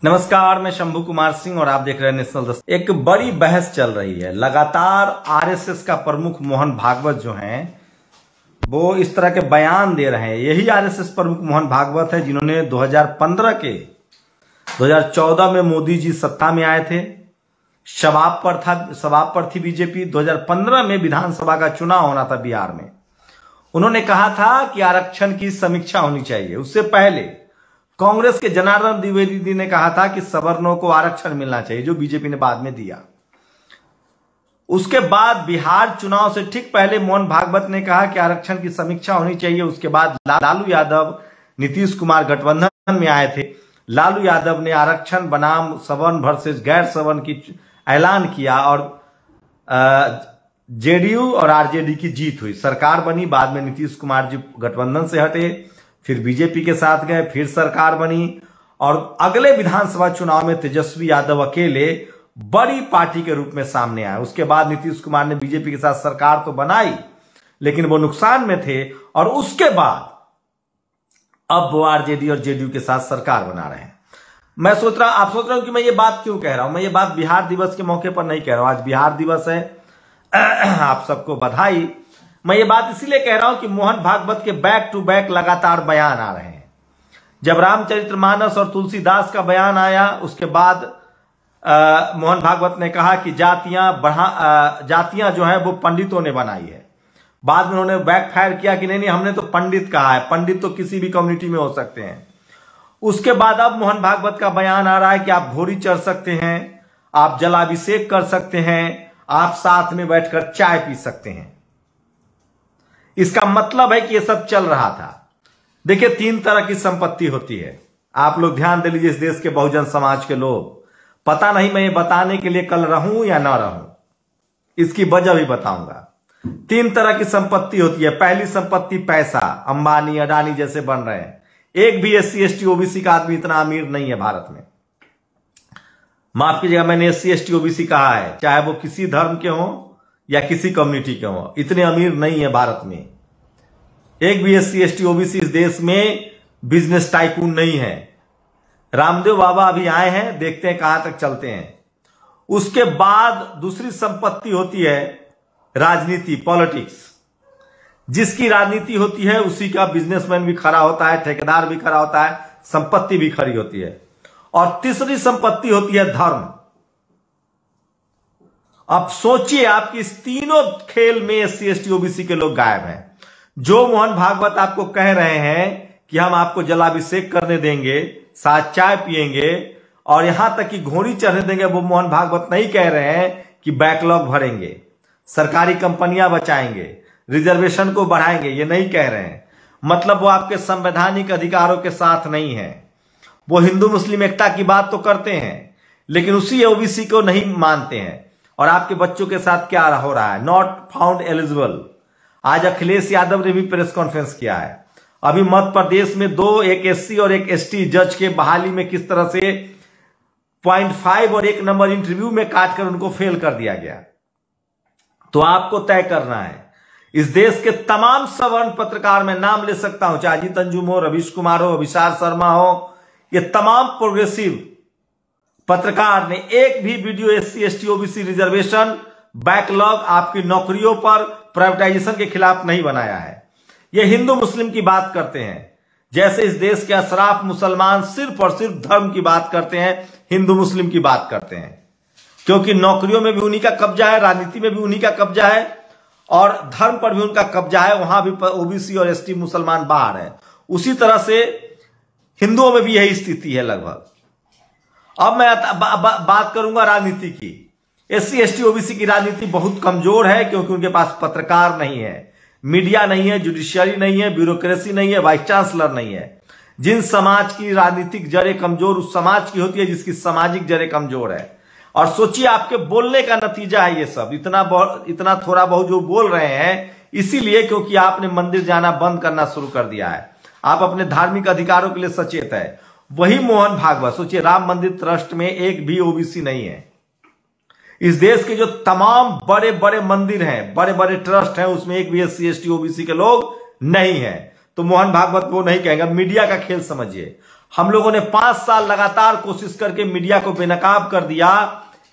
नमस्कार, मैं शंभू कुमार सिंह और आप देख रहे हैं नेशनल दस्तक। एक बड़ी बहस चल रही है। लगातार आरएसएस का प्रमुख मोहन भागवत जो हैं वो इस तरह के बयान दे रहे हैं। यही आरएसएस प्रमुख मोहन भागवत है जिन्होंने 2014 में मोदी जी सत्ता में आए थे, शबाब पर थी बीजेपी। 2015 में विधानसभा का चुनाव होना था बिहार में। उन्होंने कहा था कि आरक्षण की समीक्षा होनी चाहिए। उससे पहले कांग्रेस के जनार्दन द्विवेदी ने कहा था कि सवर्णों को आरक्षण मिलना चाहिए, जो बीजेपी ने बाद में दिया। उसके बाद बिहार चुनाव से ठीक पहले मोहन भागवत ने कहा कि आरक्षण की समीक्षा होनी चाहिए। उसके बाद लालू यादव, नीतीश कुमार गठबंधन में आए थे। लालू यादव ने आरक्षण बनाम सवर्ण वर्सेस गैर सवर्ण की ऐलान किया और जेडीयू और आरजेडी की जीत हुई, सरकार बनी। बाद में नीतीश कुमार जी गठबंधन से हटे, फिर बीजेपी के साथ गए, फिर सरकार बनी और अगले विधानसभा चुनाव में तेजस्वी यादव अकेले बड़ी पार्टी के रूप में सामने आए। उसके बाद नीतीश कुमार ने बीजेपी के साथ सरकार तो बनाई, लेकिन वो नुकसान में थे। और उसके बाद अब वो आरजेडी और जेडीयू के साथ सरकार बना रहे हैं। आप सोच रहे हो कि मैं ये बात क्यों कह रहा हूं। मैं ये बात बिहार दिवस के मौके पर नहीं कह रहा हूं। आज बिहार दिवस है, आप सबको बधाई। मैं ये बात इसीलिए कह रहा हूं कि मोहन भागवत के बैक टू बैक लगातार बयान आ रहे हैं। जब रामचरितमानस और तुलसीदास का बयान आया, उसके बाद मोहन भागवत ने कहा कि जातियां जो है वो पंडितों ने बनाई है। बाद में उन्होंने बैकफायर किया कि नहीं, हमने तो पंडित कहा है, पंडित तो किसी भी कम्युनिटी में हो सकते हैं। उसके बाद अब मोहन भागवत का बयान आ रहा है कि आप घोड़ी चढ़ सकते हैं, आप जलाभिषेक कर सकते हैं, आप साथ में बैठकर चाय पी सकते हैं। इसका मतलब है कि यह सब चल रहा था। देखिए, 3 तरह की संपत्ति होती है। आप लोग ध्यान दे लीजिए, इस देश के बहुजन समाज के लोग। पता नहीं मैं ये बताने के लिए कल रहूं या ना रहूं, इसकी वजह भी बताऊंगा। 3 तरह की संपत्ति होती है। पहली संपत्ति पैसा, अंबानी अडानी जैसे बन रहे हैं। एक भी SC ST OBC का आदमी इतना अमीर नहीं है भारत में। माफ कीजिएगा, मैंने SC ST OBC कहा है, चाहे वो किसी धर्म के हों या किसी कम्युनिटी के हों, इतने अमीर नहीं है भारत में। एक भी SC ST OBC इस देश में बिजनेस टाइकून नहीं है। रामदेव बाबा अभी आए हैं, देखते हैं कहां तक चलते हैं। उसके बाद दूसरी संपत्ति होती है राजनीति, पॉलिटिक्स। जिसकी राजनीति होती है उसी का बिजनेसमैन भी खड़ा होता है, ठेकेदार भी खड़ा होता है, संपत्ति भी खड़ी होती है। और तीसरी संपत्ति होती है धर्म। अब सोचिए, आपकी इस तीनों खेल में SC ST OBC के लोग गायब हैं। जो मोहन भागवत आपको कह रहे हैं कि हम आपको जलाभिषेक करने देंगे, साथ चाय पिएंगे और यहां तक कि घोड़ी चढ़ने देंगे, वो मोहन भागवत नहीं कह रहे हैं कि बैकलॉग भरेंगे, सरकारी कंपनियां बचाएंगे, रिजर्वेशन को बढ़ाएंगे। ये नहीं कह रहे हैं। मतलब वो आपके संवैधानिक अधिकारों के साथ नहीं है। वो हिंदू मुस्लिम एकता की बात तो करते हैं, लेकिन उसी OBC को नहीं मानते हैं। और आपके बच्चों के साथ क्या हो रहा है, नॉट फाउंड एलिजिबल। आज अखिलेश यादव ने भी प्रेस कॉन्फ्रेंस किया है। अभी मध्य प्रदेश में 2, एक SC और एक ST जज के बहाली में किस तरह से 0.5 और 1 नंबर इंटरव्यू में काटकर उनको फेल कर दिया गया। तो आपको तय करना है। इस देश के तमाम सवर्ण पत्रकार, मैं नाम ले सकता हूं, चाहे अजीत अंजुम हो, रवीश कुमार हो, अभिषार शर्मा हो, ये तमाम प्रोग्रेसिव पत्रकार ने एक भी video SC ST OBC reservation, backlog, आपकी नौकरियों पर प्राइवेटाइजेशन के खिलाफ नहीं बनाया है। ये हिंदू मुस्लिम की बात करते हैं, जैसे इस देश के अशराफ मुसलमान सिर्फ और सिर्फ धर्म की बात करते हैं, हिंदू मुस्लिम की बात करते हैं। क्योंकि नौकरियों में भी उन्हीं का कब्जा है, राजनीति में भी उन्हीं का कब्जा है और धर्म पर भी उनका कब्जा है। वहां भी OBC और ST मुसलमान बाहर है। उसी तरह से हिंदुओं में भी यही स्थिति है लगभग। अब मैं बात करूंगा राजनीति की। SC ST OBC की राजनीति बहुत कमजोर है, क्योंकि उनके पास पत्रकार नहीं है, मीडिया नहीं है, जुडिशियरी नहीं है, ब्यूरोक्रेसी नहीं है, वाइस चांसलर नहीं है। जिन समाज की राजनीतिक जड़ें कमजोर उस समाज की होती है जिसकी सामाजिक जड़ें कमजोर है। और सोचिए, आपके बोलने का नतीजा है ये सब। इतना थोड़ा बहुत जो बोल रहे हैं, इसीलिए क्योंकि आपने मंदिर जाना बंद करना शुरू कर दिया है। आप अपने धार्मिक अधिकारों के लिए सचेत है। वही मोहन भागवत, सोचिए, राम मंदिर ट्रस्ट में एक भी OBC नहीं है। इस देश के जो तमाम बड़े बड़े मंदिर हैं, बड़े बड़े ट्रस्ट हैं, उसमें एक भी SC ST OBC के लोग नहीं है। तो मोहन भागवत वो नहीं कहेंगे। मीडिया का खेल समझिए। हम लोगों ने 5 साल लगातार कोशिश करके मीडिया को बेनकाब कर दिया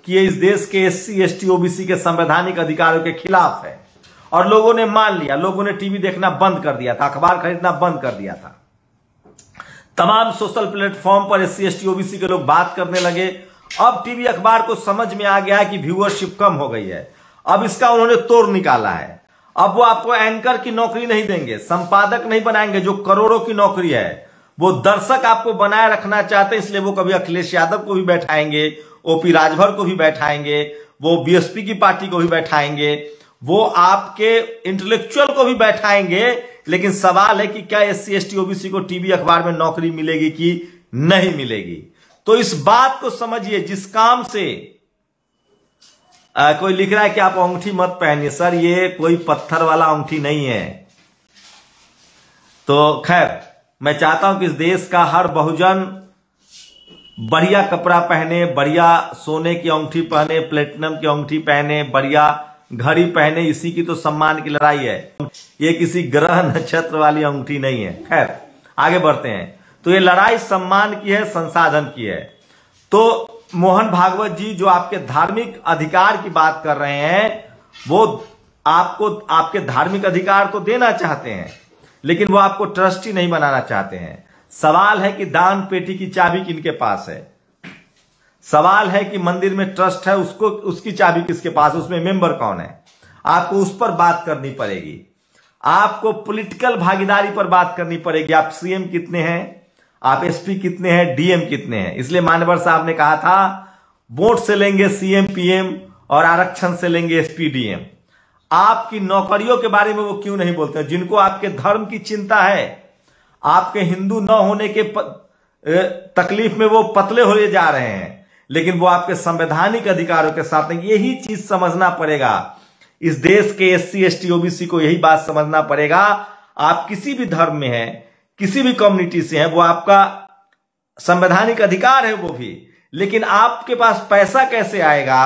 कि ये इस देश के SC ST OBC के संवैधानिक अधिकारों के खिलाफ है, और लोगों ने मान लिया। लोगों ने टीवी देखना बंद कर दिया था, अखबार खरीदना बंद कर दिया था। तमाम सोशल प्लेटफॉर्म पर SC ST OBC के लोग बात करने लगे। अब टीवी अखबार को समझ में आ गया कि व्यूअरशिप कम हो गई है। अब इसका उन्होंने तोड़ निकाला है। अब वो आपको एंकर की नौकरी नहीं देंगे, संपादक नहीं बनाएंगे, जो करोड़ों की नौकरी है। वो दर्शक आपको बनाए रखना चाहते हैं, इसलिए वो कभी अखिलेश यादव को भी बैठाएंगे, OP राजभर को भी बैठाएंगे, वो BSP की पार्टी को भी बैठाएंगे, वो आपके इंटेलेक्चुअल को भी बैठाएंगे। लेकिन सवाल है कि क्या SC ST OBC को टीवी अखबार में नौकरी मिलेगी कि नहीं मिलेगी। तो इस बात को समझिए, जिस काम से कोई लिख रहा है कि आप अंगूठी मत पहनिए, सर ये कोई पत्थर वाला अंगूठी नहीं है। तो खैर, मैं चाहता हूं कि इस देश का हर बहुजन बढ़िया कपड़ा पहने, बढ़िया सोने की अंगूठी पहने, प्लेटिनम की अंगूठी पहने, बढ़िया घड़ी पहने। इसी की तो सम्मान की लड़ाई है, ये किसी ग्रह नक्षत्र वाली अंगूठी नहीं है। खैर, आगे बढ़ते हैं। तो ये लड़ाई सम्मान की है, संसाधन की है। तो मोहन भागवत जी जो आपके धार्मिक अधिकार की बात कर रहे हैं, वो आपको आपके धार्मिक अधिकार तो देना चाहते हैं, लेकिन वो आपको ट्रस्टी नहीं बनाना चाहते हैं। सवाल है कि दान पेटी की चाबी किनके पास है। सवाल है कि मंदिर में ट्रस्ट है, उसको उसकी चाबी किसके पास है, उसमें मेंबर कौन है। आपको उस पर बात करनी पड़ेगी। आपको पॉलिटिकल भागीदारी पर बात करनी पड़ेगी। आप CM कितने हैं, आप SP कितने हैं, DM कितने हैं। इसलिए मान्यवर साहब ने कहा था, वोट से लेंगे CM PM और आरक्षण से लेंगे SP DM। आपकी नौकरियों के बारे में वो क्यों नहीं बोलते हैं? जिनको आपके धर्म की चिंता है, आपके हिंदू न होने के तकलीफ में वो पतले होते जा रहे हैं, लेकिन वो आपके संवैधानिक अधिकारों के साथ नहीं। यही चीज समझना पड़ेगा। इस देश के SC ST OBC को यही बात समझना पड़ेगा। आप किसी भी धर्म में हैं, किसी भी कम्युनिटी से हैं, वो आपका संवैधानिक अधिकार है वो भी। लेकिन आपके पास पैसा कैसे आएगा,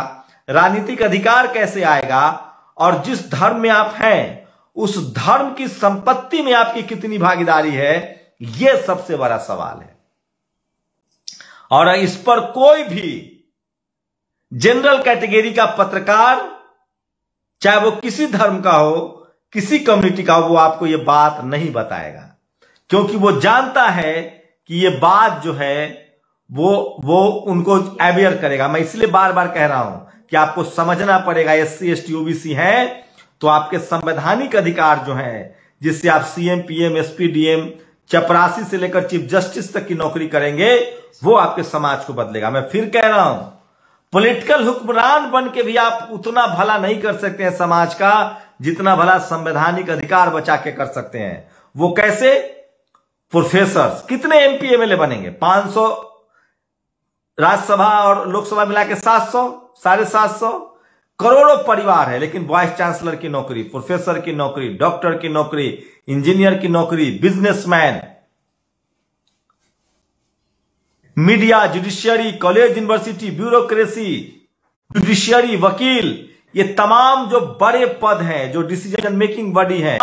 राजनीतिक अधिकार कैसे आएगा, और जिस धर्म में आप हैं उस धर्म की संपत्ति में आपकी कितनी भागीदारी है, यह सबसे बड़ा सवाल है। और इस पर कोई भी जनरल कैटेगरी का पत्रकार, चाहे वो किसी धर्म का हो, किसी कम्युनिटी का हो, वो आपको यह बात नहीं बताएगा, क्योंकि वो जानता है कि ये बात जो है वो उनको अवेयर करेगा। मैं इसलिए बार बार कह रहा हूं कि आपको समझना पड़ेगा, SC ST OBC है तो आपके संवैधानिक अधिकार जो हैं, जिससे आप CM PM SP DM चपरासी से लेकर चीफ जस्टिस तक की नौकरी करेंगे, वो आपके समाज को बदलेगा। मैं फिर कह रहा हूं, पॉलिटिकल हुक्मरान बन के भी आप उतना भला नहीं कर सकते हैं समाज का, जितना भला संवैधानिक अधिकार बचा के कर सकते हैं। वो कैसे? प्रोफेसर कितने MP MLA बनेंगे? 500 राज्यसभा और लोकसभा मिला के 700, 750, करोड़ों परिवार है, लेकिन वाइस चांसलर की नौकरी, प्रोफेसर की नौकरी, डॉक्टर की नौकरी, इंजीनियर की नौकरी, businessman, media, judiciary, college, university, bureaucracy, judiciary, वकील, ये तमाम जो बड़े पद हैं, जो डिसीजन मेकिंग बॉडी है,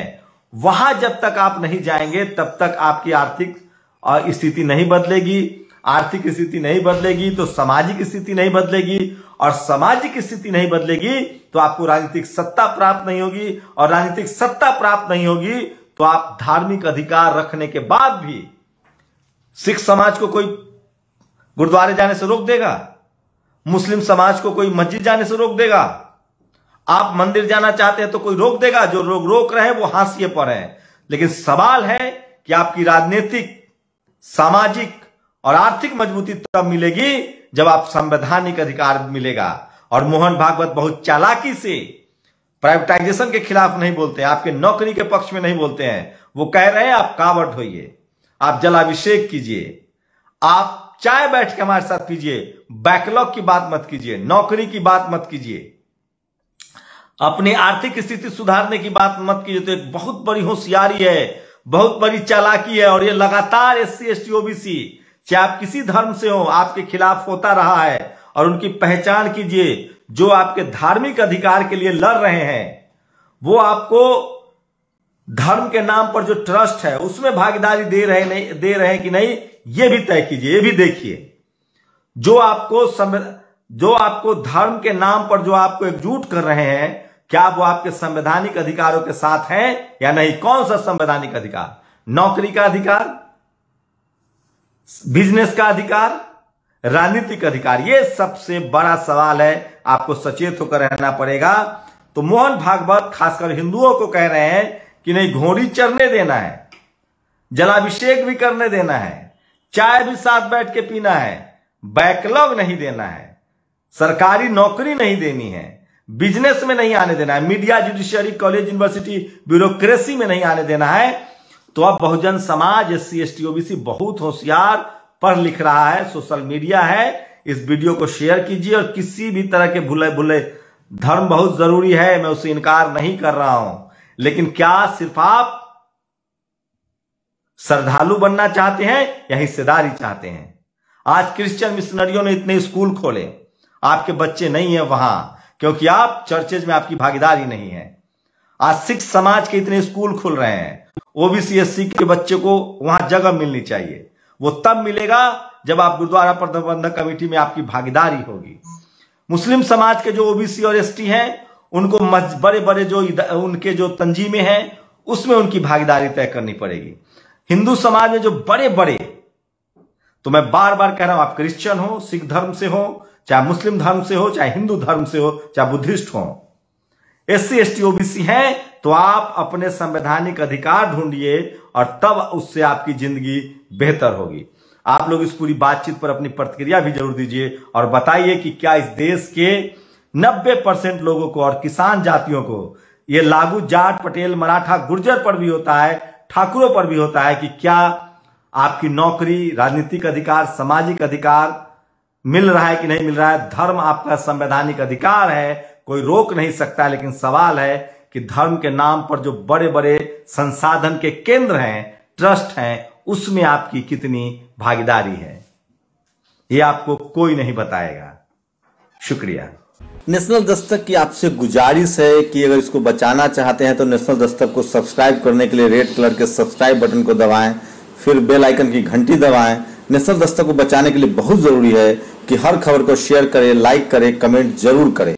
वहां जब तक आप नहीं जाएंगे तब तक आपकी आर्थिक स्थिति नहीं बदलेगी। आर्थिक स्थिति नहीं बदलेगी तो सामाजिक स्थिति नहीं बदलेगी, और सामाजिक स्थिति नहीं बदलेगी तो आपको राजनीतिक सत्ता प्राप्त नहीं होगी, और राजनीतिक सत्ता प्राप्त नहीं होगी तो आप धार्मिक अधिकार रखने के बाद भी सिख समाज को कोई गुरुद्वारे जाने से रोक देगा, मुस्लिम समाज को कोई मस्जिद जाने से रोक देगा, आप मंदिर जाना चाहते हैं तो कोई रोक देगा? जो लोग रोक रहे हैं वो हाशिए पर हैं। लेकिन सवाल है कि आपकी राजनीतिक, सामाजिक और आर्थिक मजबूती तब मिलेगी जब आप संवैधानिक अधिकार मिलेगा। और मोहन भागवत बहुत चालाकी से प्राइवेटाइजेशन के खिलाफ नहीं बोलते हैं, आपके नौकरी के पक्ष में नहीं बोलते हैं। वो कह रहे हैं आप कावड़ होइए, आप जलाभिषेक कीजिए, आप चाय बैठ के हमारे साथ पीजिए, बैकलॉग की बात मत कीजिए, नौकरी की बात मत कीजिए, अपनी आर्थिक स्थिति सुधारने की बात मत कीजिए। तो एक बहुत बड़ी होशियारी है, बहुत बड़ी चालाकी है, और ये लगातार SC ST OBC चाहे आप किसी धर्म से हो आपके खिलाफ होता रहा है। और उनकी पहचान कीजिए, जो आपके धार्मिक अधिकार के लिए लड़ रहे हैं वो आपको धर्म के नाम पर जो ट्रस्ट है उसमें भागीदारी दे रहे हैं कि नहीं, ये भी तय कीजिए, ये भी देखिए। जो आपको धर्म के नाम पर जो आपको एकजुट कर रहे हैं, क्या वो आपके संवैधानिक अधिकारों के साथ हैं या नहीं? कौन सा संवैधानिक अधिकार? नौकरी का अधिकार, बिजनेस का अधिकार, राजनीतिक अधिकार? ये सबसे बड़ा सवाल है, आपको सचेत होकर रहना पड़ेगा। तो मोहन भागवत खासकर हिंदुओं को कह रहे हैं कि नहीं, घोड़ी चरने देना है, जलाभिषेक भी करने देना है, चाय भी साथ बैठ के पीना है, बैकलॉग नहीं देना है, सरकारी नौकरी नहीं देनी है, बिजनेस में नहीं आने देना है, media, judiciary, college, university, bureaucracy में नहीं आने देना है। तो अब Bahujan Samaj, SC ST OBC बहुत होशियार पढ़ लिख रहा है, सोशल मीडिया है। इस वीडियो को शेयर कीजिए और किसी भी तरह के भूले भूले, धर्म बहुत जरूरी है, मैं उससे इनकार नहीं कर रहा हूं, लेकिन क्या सिर्फ आप श्रद्धालु बनना चाहते हैं या हिस्सेदारी चाहते हैं? आज क्रिश्चियन मिशनरियों ने इतने स्कूल खोले, आपके बच्चे नहीं है वहां, क्योंकि आप चर्चेज में आपकी भागीदारी नहीं है। आज सिख समाज के इतने स्कूल खुल रहे हैं, OBC SC के बच्चे को वहां जगह मिलनी चाहिए। वो तब मिलेगा जब आप गुरुद्वारा प्रबंधक कमेटी में आपकी भागीदारी होगी। मुस्लिम समाज के जो OBC और ST हैं, उनको बड़े बड़े जो उनके जो तंजीमें हैं उसमें उनकी भागीदारी तय करनी पड़ेगी। हिंदू समाज में जो बड़े बड़े, तो मैं बार बार कह रहा हूं, आप क्रिश्चियन हो, सिख धर्म से हो, चाहे मुस्लिम धर्म से हो, चाहे हिंदू धर्म से हो, चाहे बुद्धिस्ट हो, SC ST OBC हैं, तो आप अपने संवैधानिक अधिकार ढूंढिए और तब उससे आपकी जिंदगी बेहतर होगी। आप लोग इस पूरी बातचीत पर अपनी प्रतिक्रिया भी जरूर दीजिए और बताइए कि क्या इस देश के 90% लोगों को और किसान जातियों को यह लागू जाट, पटेल, मराठा, गुर्जर पर भी होता है, ठाकुरों पर भी होता है कि क्या आपकी नौकरी, राजनीतिक अधिकार, सामाजिक अधिकार मिल रहा है कि नहीं मिल रहा है? धर्म आपका संवैधानिक अधिकार है, कोई रोक नहीं सकता, लेकिन सवाल है कि धर्म के नाम पर जो बड़े बड़े संसाधन के केंद्र हैं, ट्रस्ट हैं, उसमें आपकी कितनी भागीदारी है, ये आपको कोई नहीं बताएगा। शुक्रिया। नेशनल दस्तक की आपसे गुजारिश है कि अगर इसको बचाना चाहते हैं तो नेशनल दस्तक को सब्सक्राइब करने के लिए रेड कलर के सब्सक्राइब बटन को दबाएं, फिर बेल आइकन की घंटी दबाएं। नेशनल दस्तक को बचाने के लिए बहुत जरूरी है कि हर खबर को शेयर करें, लाइक करें, कमेंट जरूर करें।